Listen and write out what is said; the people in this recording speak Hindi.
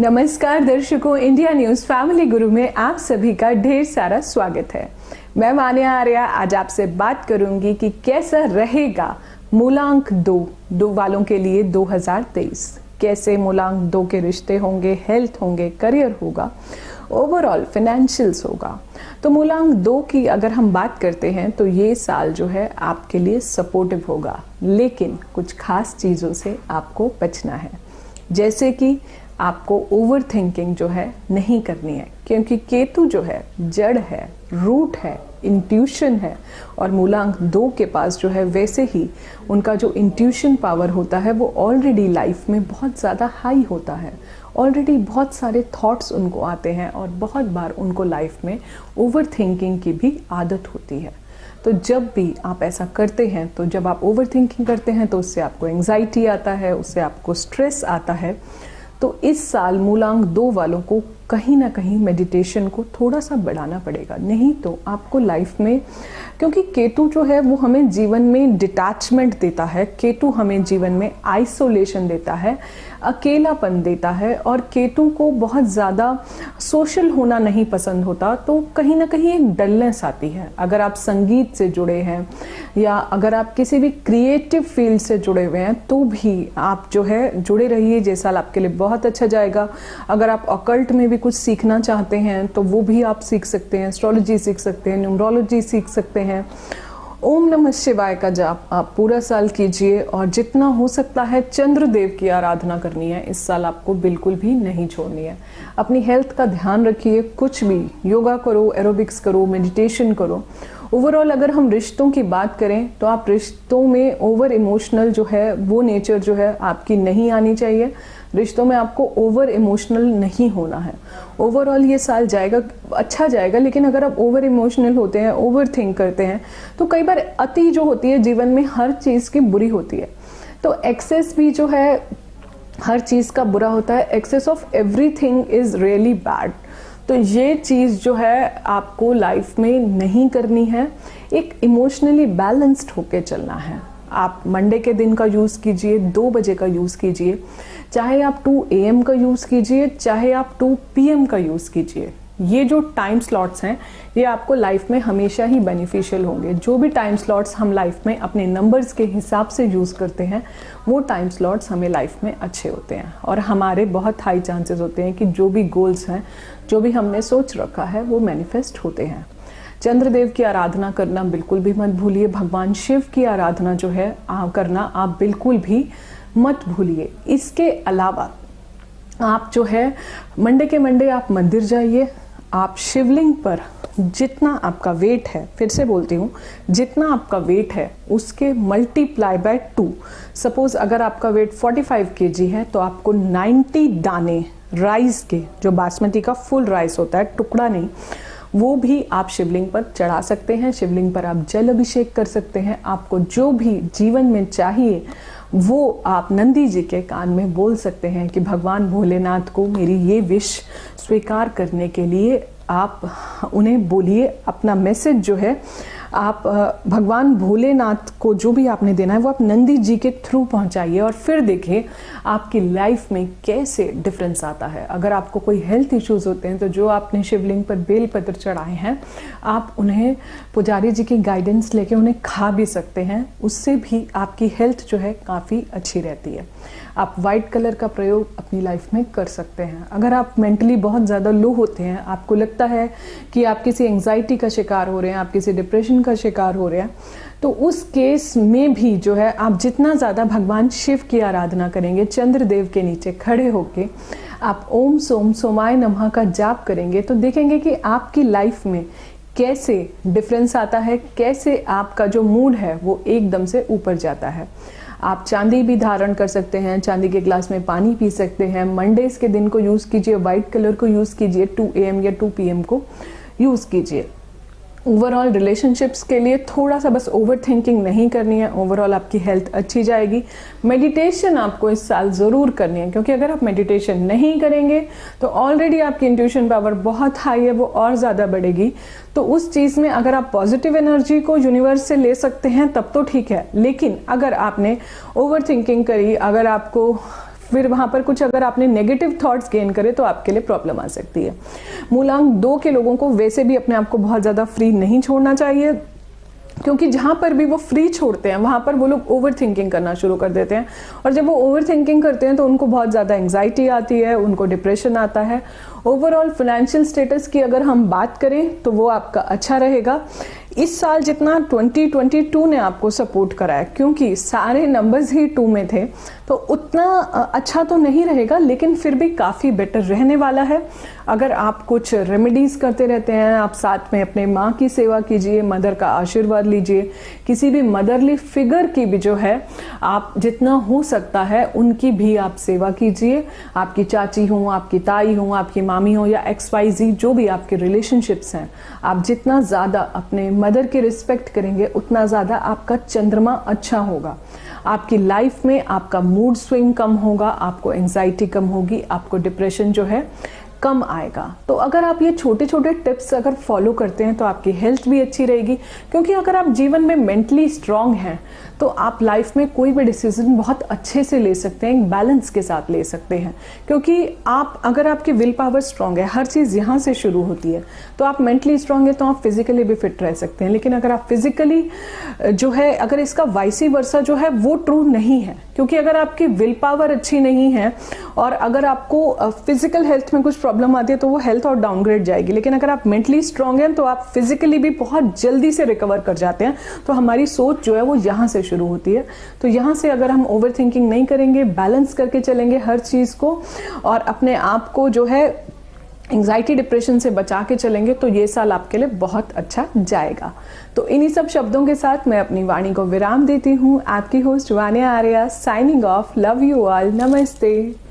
नमस्कार दर्शकों, इंडिया न्यूज फैमिली गुरु में आप सभी का ढेर सारा स्वागत है। मैं मान्या आर्या आज आपसे बात करूंगी कि कैसा रहेगा मूलांक दो वालों के लिए 2023। कैसे मूलांक 2 के रिश्ते होंगे, हेल्थ होंगे, करियर होगा, ओवरऑल फाइनेंशियल्स होगा। तो मूलांक 2 की अगर हम बात करते हैं तो ये साल जो है आपके लिए सपोर्टिव होगा, लेकिन कुछ खास चीज़ों से आपको बचना है। जैसे कि आपको ओवर थिंकिंग जो है नहीं करनी है, क्योंकि केतु जो है जड़ है, रूट है, इंट्यूशन है, और मूलांक 2 के पास जो है वैसे ही उनका जो इंट्यूशन पावर होता है वो ऑलरेडी लाइफ में बहुत ज़्यादा हाई होता है। ऑलरेडी बहुत सारे थॉट्स उनको आते हैं और बहुत बार उनको लाइफ में ओवर थिंकिंग की भी आदत होती है। तो जब भी आप ऐसा करते हैं, तो जब आप ओवर थिंकिंग करते हैं तो उससे आपको एंग्जाइटी आता है, उससे आपको स्ट्रेस आता है। तो इस साल मूलांक 2 वालों को कहीं ना कहीं मेडिटेशन को थोड़ा सा बढ़ाना पड़ेगा, नहीं तो आपको लाइफ में, क्योंकि केतु जो है वो हमें जीवन में डिटैचमेंट देता है, केतु हमें जीवन में आइसोलेशन देता है, अकेलापन देता है, और केतु को बहुत ज़्यादा सोशल होना नहीं पसंद होता। तो कहीं ना कहीं एक डलनेस आती है। अगर आप संगीत से जुड़े हैं या अगर आप किसी भी क्रिएटिव फील्ड से जुड़े हुए हैं तो भी आप जो है जुड़े रहिए, ये साल आपके लिए बहुत अच्छा जाएगा। अगर आप ऑकल्ट में भी कुछ सीखना चाहते हैं तो वो भी आप सीख सकते हैं, एस्ट्रोलॉजी सीख सकते हैं, न्यूमरोलॉजी सीख सकते हैं। ओम नमः शिवाय का जाप आप पूरा साल कीजिए, और जितना हो सकता है चंद्रदेव की आराधना करनी है। इस साल आपको बिल्कुल भी नहीं छोड़नी है। अपनी हेल्थ का ध्यान रखिए, कुछ भी योगा करो, एरोबिक्स करो, मेडिटेशन करो। ओवरऑल अगर हम रिश्तों की बात करें तो आप रिश्तों में ओवर इमोशनल जो है वो नेचर जो है आपकी नहीं आनी चाहिए। रिश्तों में आपको ओवर इमोशनल नहीं होना है। ओवरऑल ये साल जाएगा, अच्छा जाएगा, लेकिन अगर आप ओवर इमोशनल होते हैं, ओवर थिंक करते हैं, तो कई बार अति जो होती है जीवन में हर चीज़ की बुरी होती है। तो एक्सेस भी जो है हर चीज़ का बुरा होता है। Excess of everything is really bad. तो ये चीज़ जो है आपको लाइफ में नहीं करनी है। एक इमोशनली बैलेंस्ड होके चलना है। आप मंडे के दिन का यूज़ कीजिए, 2 बजे का यूज़ कीजिए, चाहे आप 2 AM का यूज़ कीजिए, चाहे आप 2 PM का यूज़ कीजिए। ये जो टाइम स्लॉट्स हैं ये आपको लाइफ में हमेशा ही बेनिफिशियल होंगे। जो भी टाइम स्लॉट्स हम लाइफ में अपने नंबर्स के हिसाब से यूज़ करते हैं वो टाइम स्लॉट्स हमें लाइफ में अच्छे होते हैं, और हमारे बहुत हाई चांसेस होते हैं कि जो भी गोल्स हैं, जो भी हमने सोच रखा है वो मैनिफेस्ट होते हैं। चंद्रदेव की आराधना करना बिल्कुल भी मत भूलिए। भगवान शिव की आराधना जो है करना आप बिल्कुल भी मत भूलिए। इसके अलावा आप जो है मंडे के मंडे आप मंदिर जाइए। आप शिवलिंग पर जितना आपका वेट है, फिर से बोलती हूँ, जितना आपका वेट है उसके मल्टीप्लाई बाय 2। सपोज अगर आपका वेट 45 kg है तो आपको 90 दाने राइस के, जो बासमती का फुल राइस होता है, टुकड़ा नहीं, वो भी आप शिवलिंग पर चढ़ा सकते हैं। शिवलिंग पर आप जल अभिषेक कर सकते हैं। आपको जो भी जीवन में चाहिए वो आप नंदी जी के कान में बोल सकते हैं कि भगवान भोलेनाथ को मेरी ये विश स्वीकार करने के लिए आप उन्हें बोलिए। अपना मैसेज जो है आप भगवान भोलेनाथ को जो भी आपने देना है वो आप नंदी जी के थ्रू पहुंचाइए, और फिर देखिए आपकी लाइफ में कैसे डिफरेंस आता है। अगर आपको कोई हेल्थ इश्यूज होते हैं तो जो आपने शिवलिंग पर बेलपत्र चढ़ाए हैं आप उन्हें पुजारी जी की गाइडेंस लेके उन्हें खा भी सकते हैं। उससे भी आपकी हेल्थ जो है काफ़ी अच्छी रहती है। आप वाइट कलर का प्रयोग अपनी लाइफ में कर सकते हैं। अगर आप मेंटली बहुत ज़्यादा लो होते हैं, आपको लगता है कि आप किसी एंग्जाइटी का शिकार हो रहे हैं, आप किसी डिप्रेशन का शिकार हो रहे हैं, तो उस केस में भी जो है आप जितना ज़्यादा भगवान शिव की आराधना करेंगे, चंद्रदेव के नीचे खड़े होके आप ओम सोम सोमाय नमः का जाप करेंगे, तो देखेंगे कि आपकी लाइफ में कैसे डिफरेंस आता है, कैसे आपका जो मूड है वो एकदम से ऊपर जाता है। आप चांदी भी धारण कर सकते हैं, चांदी के ग्लास में पानी पी सकते हैं। मंडेज के दिन को यूज़ कीजिए, वाइट कलर को यूज़ कीजिए, 2 AM या 2 PM को यूज़ कीजिए। ओवरऑल रिलेशनशिप्स के लिए थोड़ा सा बस ओवर थिंकिंग नहीं करनी है। ओवरऑल आपकी हेल्थ अच्छी जाएगी। मेडिटेशन आपको इस साल ज़रूर करनी है, क्योंकि अगर आप मेडिटेशन नहीं करेंगे तो ऑलरेडी आपकी इंट्यूशन पावर बहुत हाई है, वो और ज़्यादा बढ़ेगी। तो उस चीज़ में अगर आप पॉजिटिव एनर्जी को यूनिवर्स से ले सकते हैं तब तो ठीक है, लेकिन अगर आपने ओवर थिंकिंग करी, अगर आपको फिर वहाँ पर कुछ अगर आपने नेगेटिव थॉट्स गेन करे तो आपके लिए प्रॉब्लम आ सकती है। मूलांक 2 के लोगों को वैसे भी अपने आप को बहुत ज़्यादा फ्री नहीं छोड़ना चाहिए, क्योंकि जहाँ पर भी वो फ्री छोड़ते हैं वहाँ पर वो लोग ओवर थिंकिंग करना शुरू कर देते हैं, और जब वो ओवर थिंकिंग करते हैं तो उनको बहुत ज़्यादा एंग्जाइटी आती है, उनको डिप्रेशन आता है। ओवरऑल फाइनेंशियल स्टेटस की अगर हम बात करें तो वो आपका अच्छा रहेगा। इस साल जितना 2022 ने आपको सपोर्ट करा है, क्योंकि सारे नंबर्स ही 2 में थे, तो उतना अच्छा तो नहीं रहेगा, लेकिन फिर भी काफ़ी बेटर रहने वाला है। अगर आप कुछ रेमेडीज़ करते रहते हैं, आप साथ में अपने माँ की सेवा कीजिए, मदर का आशीर्वाद लीजिए, किसी भी मदरली फिगर की भी जो है आप जितना हो सकता है उनकी भी आप सेवा कीजिए। आपकी चाची हो, आपकी ताई हो, आपकी मामी हो, या XYZ जो भी आपके रिलेशनशिप्स हैं, आप जितना ज़्यादा अपने मदर की रिस्पेक्ट करेंगे उतना ज़्यादा आपका चंद्रमा अच्छा होगा। आपकी लाइफ में आपका मूड स्विंग कम होगा, आपको एंजाइटी कम होगी, आपको डिप्रेशन जो है कम आएगा। तो अगर आप ये छोटे छोटे टिप्स अगर फॉलो करते हैं तो आपकी हेल्थ भी अच्छी रहेगी, क्योंकि अगर आप जीवन में मेंटली स्ट्रांग हैं तो आप लाइफ में कोई भी डिसीजन बहुत अच्छे से ले सकते हैं, एक बैलेंस के साथ ले सकते हैं। क्योंकि आप अगर आपकी विल पावर स्ट्रांग है, हर चीज़ यहाँ से शुरू होती है, तो आप मेंटली स्ट्रांग है तो आप फिजिकली भी फिट रह सकते हैं। लेकिन अगर आप फिजिकली जो है, अगर इसका वाइसी वर्सा जो है वो ट्रू नहीं है, क्योंकि अगर आपकी विल पावर अच्छी नहीं है और अगर आपको फिजिकल हेल्थ में कुछ प्रॉब्लम आती है तो वो हेल्थ और डाउनग्रेड जाएगी। लेकिन अगर आप मेंटली स्ट्रांग हैं तो आप फिजिकली भी बहुत जल्दी से रिकवर कर जाते हैं। तो हमारी सोच जो है वो यहाँ से शुरू होती है। तो यहाँ से अगर हम ओवर थिंकिंग नहीं करेंगे, बैलेंस करके चलेंगे हर चीज़ को, और अपने आप को जो है एंग्जाइटी डिप्रेशन से बचा के चलेंगे, तो ये साल आपके लिए बहुत अच्छा जाएगा। तो इन्हीं सब शब्दों के साथ मैं अपनी वाणी को विराम देती हूँ। आपकी host Vanya Arya signing off. Love you all. नमस्ते।